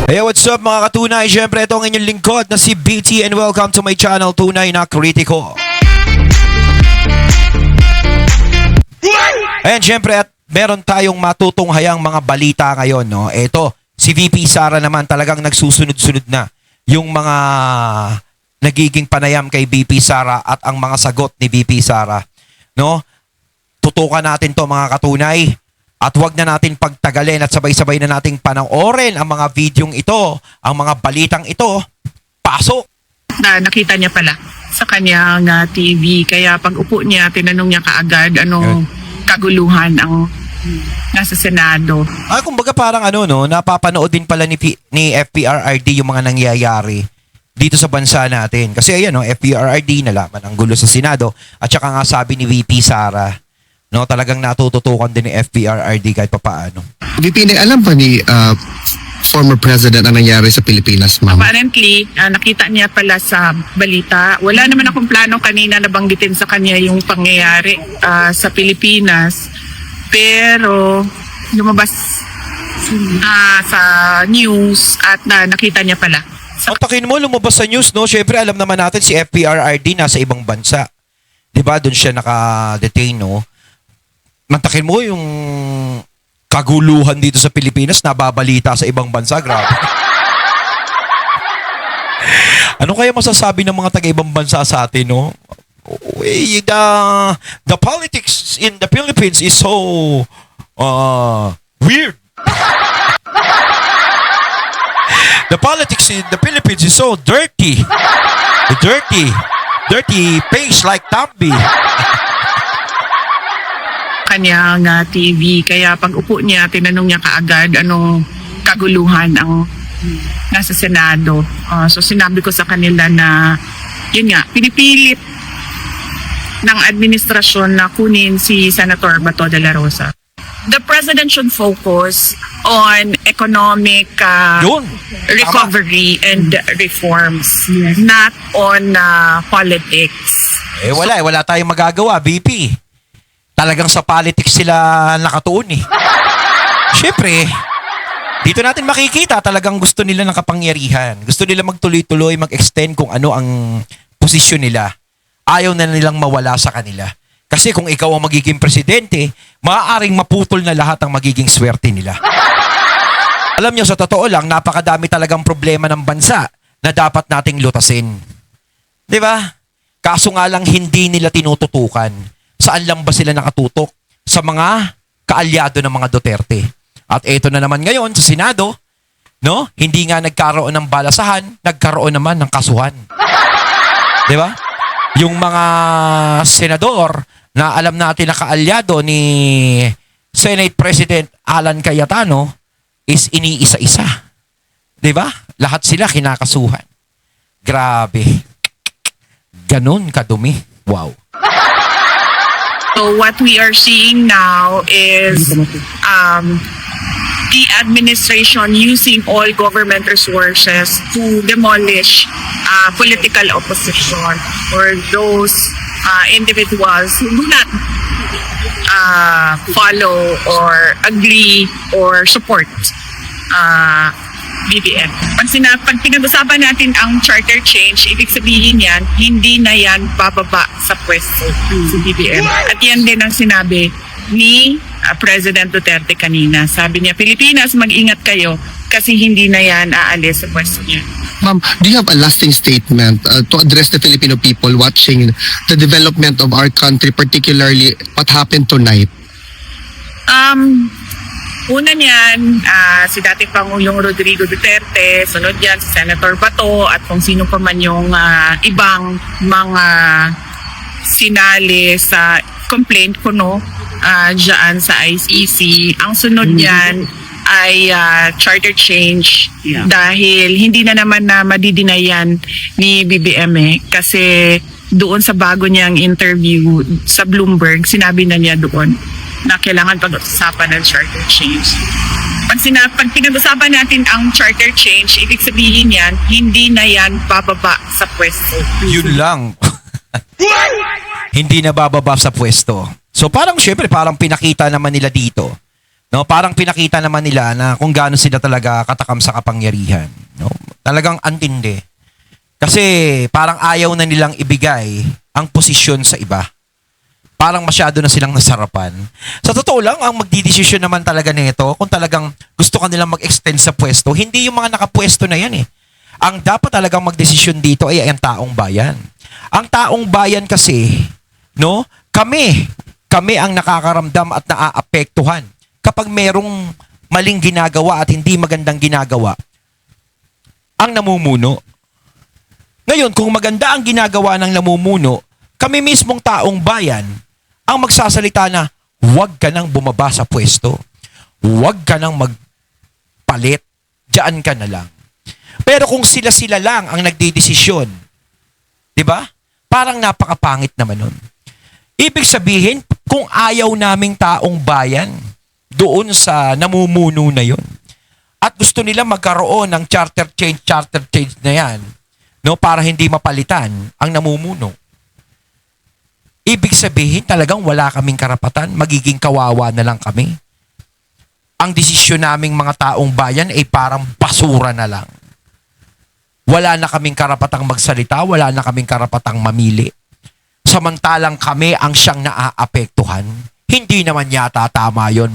Hey, what's up mga katunay? Siyempre, ito ang inyong lingkod na si BT and welcome to my channel, Tunay na Kritiko. Ayan, siyempre, at meron tayong matutunghayang mga balita ngayon, no? Ito, si VP Sara naman talagang nagsusunod-sunod na yung mga nagiging panayam kay VP Sara at ang mga sagot ni VP Sara, no? Tutukan natin to mga katunay. At wag na natin pagtagalin at sabay-sabay na nating panoorin ang mga videong ito, ang mga balitang ito. Pasok! Nakita niya pala sa kanyang TV. Kaya pag upo niya, tinanong niya kaagad anong kaguluhan ang nasa Senado. Kumbaga parang napapanood din pala ni FPRRD yung mga nangyayari dito sa bansa natin. Kasi ayan, FPRRD nalaman ang gulo sa Senado at saka nga sabi ni VP Sara, no, talagang natututukan din ni FPRRD kahit papaano. VP, alam ba ni former president ang nangyari sa Pilipinas, ma'am? Apparently, nakita niya pala sa balita. Wala naman akong plano kanina na banggitin sa kanya yung pangyayari sa Pilipinas. Pero lumabas sa news at nakita niya pala. Takin mo, lumabas sa news, no? Siyempre, alam naman natin si FPRRD nasa ibang bansa. Diba? Doon siya naka-detain, no? Mantakin mo yung kaguluhan dito sa Pilipinas nababalita sa ibang bansa. Grabe. Ano kaya masasabi ng mga taga-ibang bansa sa atin, no? The politics in the Philippines is so weird. The politics in the Philippines is so dirty. Dirty face like Tambi. Kanyang TV. Kaya pag upo niya, tinanong niya kaagad anong kaguluhan ang nasa Senado. So sinabi ko sa kanila na yun nga, pinipilit ng administrasyon na kunin si Senator Bato de la Rosa. The president should focus on economic recovery and reforms, not on politics. Wala tayong magagawa, VP. Talagang sa politics sila nakatuon eh. Siyempre, dito natin makikita talagang gusto nila ng kapangyarihan. Gusto nila magtuloy-tuloy, mag-extend kung ano ang posisyon nila. Ayaw na nilang mawala sa kanila. Kasi kung ikaw ang magiging presidente, maaaring maputol na lahat ang magiging swerte nila. Alam nyo, sa totoo lang, napakadami talagang problema ng bansa na dapat nating lutasin. Diba? Kaso nga lang hindi nila tinututukan. Saan lang ba sila nakatutok? Sa mga kaalyado ng mga Duterte. At ito na naman ngayon sa Senado, no? Hindi nga nagkaroon ng balasahan, nagkaroon naman ng kasuhan. 'Di ba? Yung mga senador na alam natin na kaalyado ni Senate President Alan Cayetano is iniisa-isa. 'Di ba? Lahat sila kinakasuhan. Grabe. Ganon kadumi. Wow. So what we are seeing now is the administration using all government resources to demolish political opposition or those individuals who do not follow or agree or support BBM. Pag pinag-usapan natin ang charter change, ibig sabihin yan, hindi na yan bababa sa pwesto sa BBM. At yan din ang sinabi ni President Duterte kanina. Sabi niya, Pilipinas, mag-ingat kayo kasi hindi na yan aalis sa pwesto niya. Ma'am, do you have a lasting statement to address the Filipino people watching the development of our country, particularly what happened tonight? Una niyan, si dating Pangulong Rodrigo Duterte, sunod yan si Senator Bato at kung sino pa man yung ibang mga sinali sa complaint ko dyan sa ICC. Ang sunod niyan ay charter change dahil hindi na naman na madidinayan ni BBM kasi doon sa bago niyang interview sa Bloomberg, sinabi na niya doon na kailangan pag-usapan ng charter change. Pag pinag-usapan natin ang charter change, ibig sabihin yan, hindi na yan bababa sa pwesto. Yun lang. Hindi na bababa sa pwesto. So parang syempre, parang pinakita naman nila dito No, parang pinakita naman nila na kung gaano sila talaga katakam sa kapangyarihan. No? Talagang antindi. Kasi parang ayaw na nilang ibigay ang posisyon sa iba. Parang masyado na silang nasarapan. Sa totoo lang, ang magdidesisyon naman talaga nito, kung talagang gusto ka nilang mag-extend sa pwesto, hindi yung mga nakapwesto na yan eh. Ang dapat talagang magdesisyon dito ay ang taong bayan. Ang taong bayan kasi, no, kami ang nakakaramdam at naaapektuhan kapag merong maling ginagawa at hindi magandang ginagawa ang namumuno. Ngayon, kung maganda ang ginagawa ng namumuno, kami mismong taong bayan ang magsasalita na huwag ka nang bumaba sa pwesto. Huwag ka nang magpalit. Diyan ka na lang. Pero kung sila-sila lang ang nagdidesisyon, di ba? Parang napakapangit naman nun. Ibig sabihin, kung ayaw naming taong bayan doon sa namumuno na yun, at gusto nila magkaroon ng charter change na yan, no, para hindi mapalitan ang namumuno, ibig sabihin talagang wala kaming karapatan, magiging kawawa na lang kami. Ang desisyon naming mga taong bayan ay parang basura na lang. Wala na kaming karapatang magsalita, wala na kaming karapatang mamili. Samantalang kami ang siyang naaapektuhan. Hindi naman yata tama yun.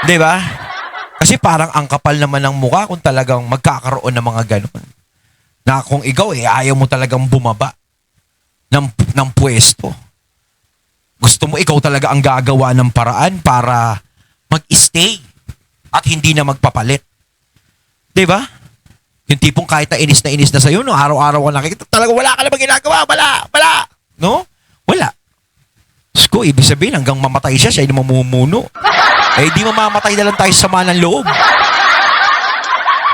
Diba? Kasi parang ang kapal naman ng mukha kung talagang magkakaroon ng mga ganun. Na kung ikaw ayaw mo talagang bumaba ng pwesto. Gusto mo ikaw talaga ang gagawa ng paraan para mag-stay at hindi na magpapalit. Diba? Yung tipong kahit na inis na sa'yo, no? Araw-araw ka nakikita, talaga wala ka na ba ginagawa? Wala. No? Wala. Diyos ko, ibig sabihin, hanggang mamatay siya yung mamumuno. Eh, di mamamatay na lang tayo sa sama ng loob.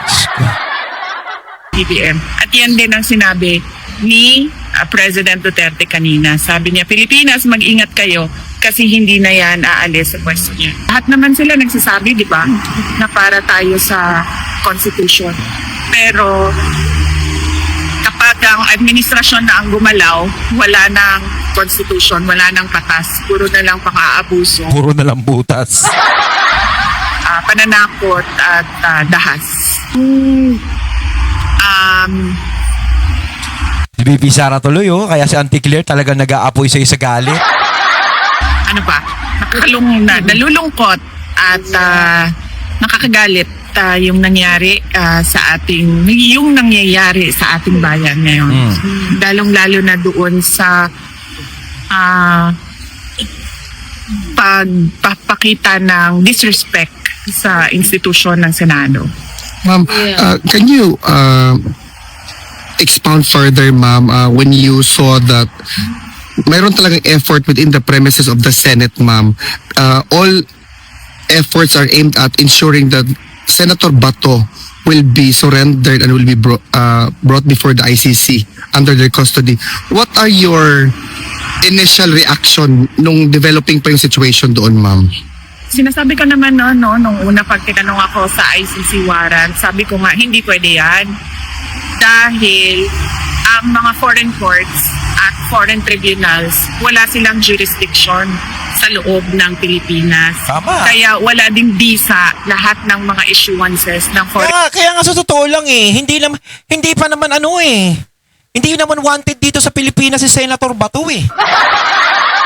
Diyos ko. BBM. At yan din ang sinabi ni President Duterte kanina. Sabi niya, Pilipinas, mag-ingat kayo kasi hindi na yan aalis sa pwesto niya. Lahat naman sila nagsasabi, di ba, na para tayo sa Constitution. Pero kapag ang administrasyon na ang gumalaw, wala nang Constitution, wala nang batas, puro na lang pang-aabuso, Puro na lang butas. pananakot at dahas. Si BP Sara tuloy, oh. Kaya si Auntie Claire talagang nag-aapoy sa'yo sa galit. Ano ba? Nalulungkot at nakakagalit yung nangyari sa ating, yung nangyayari sa ating bayan ngayon. Lalong-lalo na doon sa pagpapakita ng disrespect sa institusyon ng Senado. Ma'am, can you expound further, ma'am, when you saw that mayroon talagang effort within the premises of the Senate, ma'am. All efforts are aimed at ensuring that Senator Bato will be surrendered and will be brought before the ICC under their custody. What are your initial reaction nung developing pa yung situation doon, ma'am? Sinasabi ko naman nung una pag tinanong ako sa ICC warrant, sabi ko nga hindi pwede yan. Dahil ang mga foreign courts at foreign tribunals, wala silang jurisdiction sa loob ng Pilipinas. Tama. Kaya wala ding visa lahat ng mga issuances ng foreign. Kaya nga sa totoo lang hindi pa naman hindi naman wanted dito sa Pilipinas si Senator Bato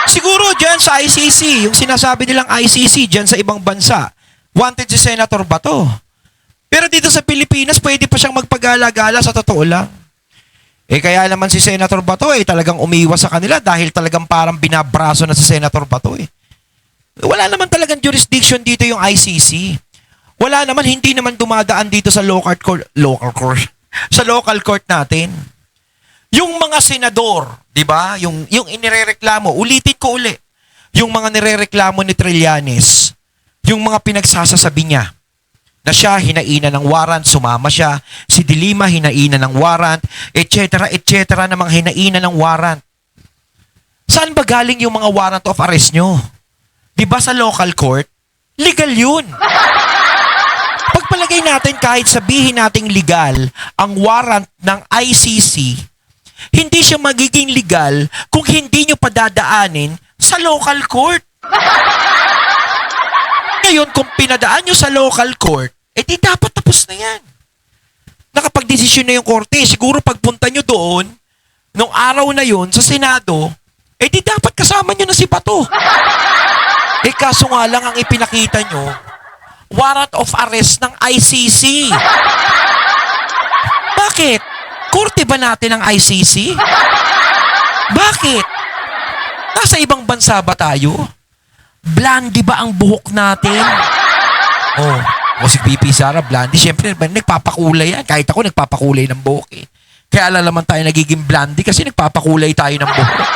Siguro dyan sa ICC, yung sinasabi nilang ICC dyan sa ibang bansa, wanted si Senator Bato. Pero dito sa Pilipinas, pwede pa siyang magpagala-gala sa totoo lang. Kaya naman si Senator Bato talagang umiwas sa kanila dahil talagang parang binabraso na si Senator Bato Wala naman talagang jurisdiction dito yung ICC. Wala naman, hindi naman dumadaan dito sa local court natin. Yung mga senador, di ba? Yung inirereklamo, ulitin ko uli. Yung mga nirereklamo ni Trillanes, yung mga pinagsasasabi niya, na siya hinaina ng warrant, sumama siya, si De Lima hinaina ng warrant, etc. na mga hinaina ng warrant. Saan ba galing yung mga warrant of arrest nyo? Di ba sa local court? Legal yun. Pagpalagay natin kahit sabihin nating legal ang warrant ng ICC, hindi siya magiging legal kung hindi nyo padadaanin sa local court. Ngayon, kung pinadaan nyo sa local court, di dapat tapos na yan. Nakapag-desisyon na yung korte. Siguro pagpunta nyo doon, nung araw na yun, sa Senado, di dapat kasama nyo na si Bato. Kaso nga lang ang ipinakita nyo, warrant of arrest ng ICC. Bakit? Korte ba natin ang ICC? Bakit? Nasa ibang bansa ba tayo? Blondie ba ang buhok natin? O si BP Sara, blondie. Siyempre, nagpapakulay yan. Kahit ako, nagpapakulay ng buhok eh. Kaya alam naman tayo nagiging blondie kasi nagpapakulay tayo ng buhok.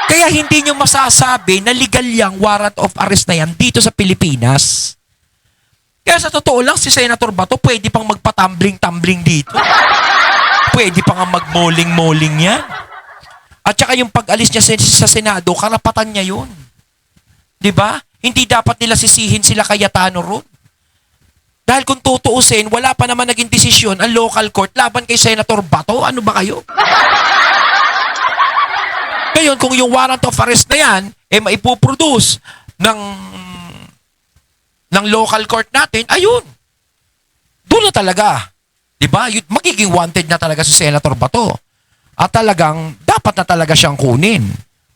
Kaya hindi nyo masasabi na legal yung warrant of arrest na yan dito sa Pilipinas. Kaya sa totoo lang, si Senator Bato pwede pang magpatumbling-tumbling dito. Pwede pa nga mag-moling-moling yan. At saka yung pag-alis niya sa Senado, karapatan niya yun. Diba? Hindi dapat nila sisihin sila Cayetano ron. Dahil kung tutuusin, wala pa naman naging desisyon ang local court laban kay Senator Bato. Ano ba kayo? Ngayon, kung yung warrant of arrest na yan, maipuproduce ng local court natin, ayun. Doon na talaga. Diba? Magiging wanted na talaga si Senator Bato. At talagang, dapat na talaga siyang kunin.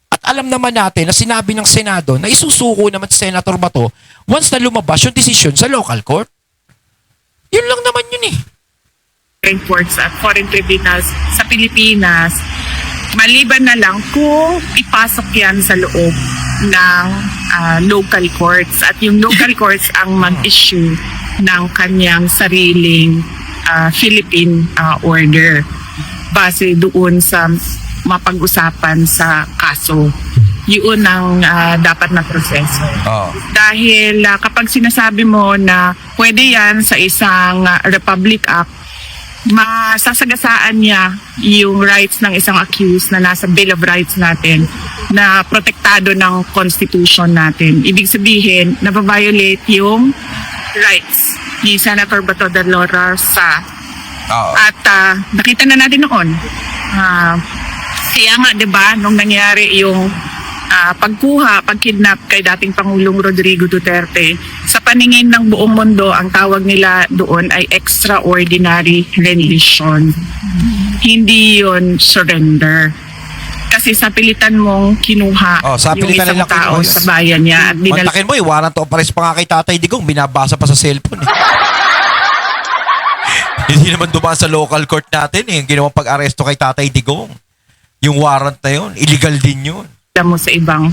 At alam naman natin na sinabi ng Senado na isusuko naman si Senator Bato once na lumabas yung desisyon sa local court. Yun lang naman yun eh. Courts at foreign tribunals sa Pilipinas, maliban na lang kung ipasok yan sa loob ng local courts at yung local courts ang mag-issue ng kanyang sariling Philippine order base doon sa mapag-usapan sa kaso. Yun ang dapat na proseso. Dahil kapag sinasabi mo na pwede yan sa isang Republic Act, masasagasaan niya yung rights ng isang accused na nasa Bill of Rights natin na protektado ng Constitution natin. Ibig sabihin, nababiolate yung rights ni Senator Bato de la Rosa. At nakita na natin noon. Kaya nga, di ba, nung nangyari yung pagkidnap kay dating Pangulong Rodrigo Duterte, sa paningin ng buong mundo, ang tawag nila doon ay extraordinary rendition. Hindi yon surrender. Kasi sa pilitan mong kinuha yung isang tao sa bayan niya. At mantakin mo, warrant of arrest pa nga kay Tatay Digong, binabasa pa sa cellphone eh. Hindi naman dumaan sa local court natin eh, yung ginawang pag-aresto kay Tatay Digong. Yung warrant na yun, illegal din yun. Mo sa ibang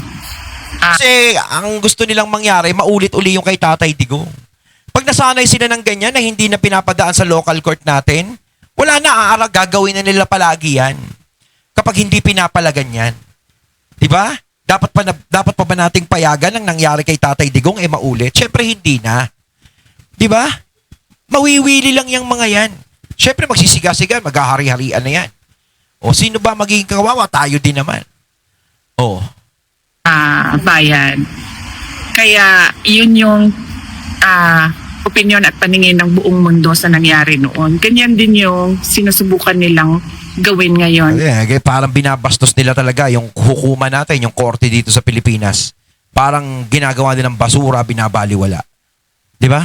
kasi ang gusto nilang mangyari, maulit-uli yung kay Tatay Digong. Pag nasanay sila ng ganyan na hindi na pinapadaan sa local court natin, wala na, gagawin na nila palagi yan. Kapag hindi pinapalagan yan. Diba? Dapat pa ba nating payagan ang nangyari kay Tatay Digong maulit? Siyempre hindi na. Diba? Mawiwili lang yung mga yan. Siyempre magsisiga-siga, maghahari-harian na yan. O sino ba magiging kawawa? Tayo din naman. Bayan. Kaya yun yung opinion at paningin ng buong mundo sa nangyari noon. Ganyan din yung sinusubukan nilang gawin ngayon. Parang binabastos nila talaga yung hukuman natin, yung korte dito sa Pilipinas. Parang ginagawa din ng basura, binabaliwala. Di ba?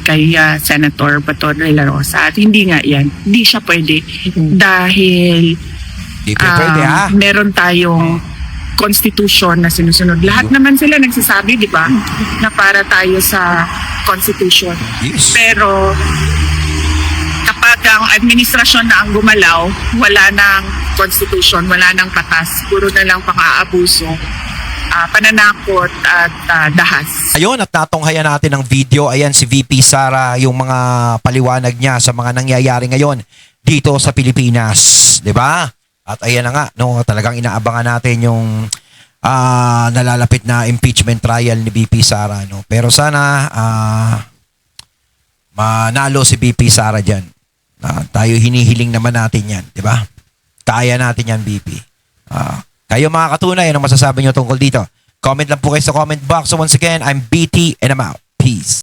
Kay Senator Bato de la Rosa. At hindi nga yan. Hindi siya pwede. Dahil meron tayong constitution na sinusunod. Lahat naman sila nagsasabi, di ba? Na para tayo sa constitution. Yes. Pero kapag ang administrasyon na ang gumalaw, wala nang constitution, wala nang batas, puro na lang pang-aabuso, pananakot at dahas. Ayun, at natunghayan natin ng video. Ayan si VP Sara, yung mga paliwanag niya sa mga nangyayari ngayon dito sa Pilipinas. Di ba? At ayan na nga, no, talagang inaabangan natin yung nalalapit na impeachment trial ni VP Sara. No? Pero sana manalo si VP Sara dyan. Tayo hinihiling naman natin yan. Di ba? Kaya natin yan, VP. Kayo mga katunay, anong masasabi nyo tungkol dito? Comment lang po kayo sa comment box. So once again, I'm BT and I'm out. Peace.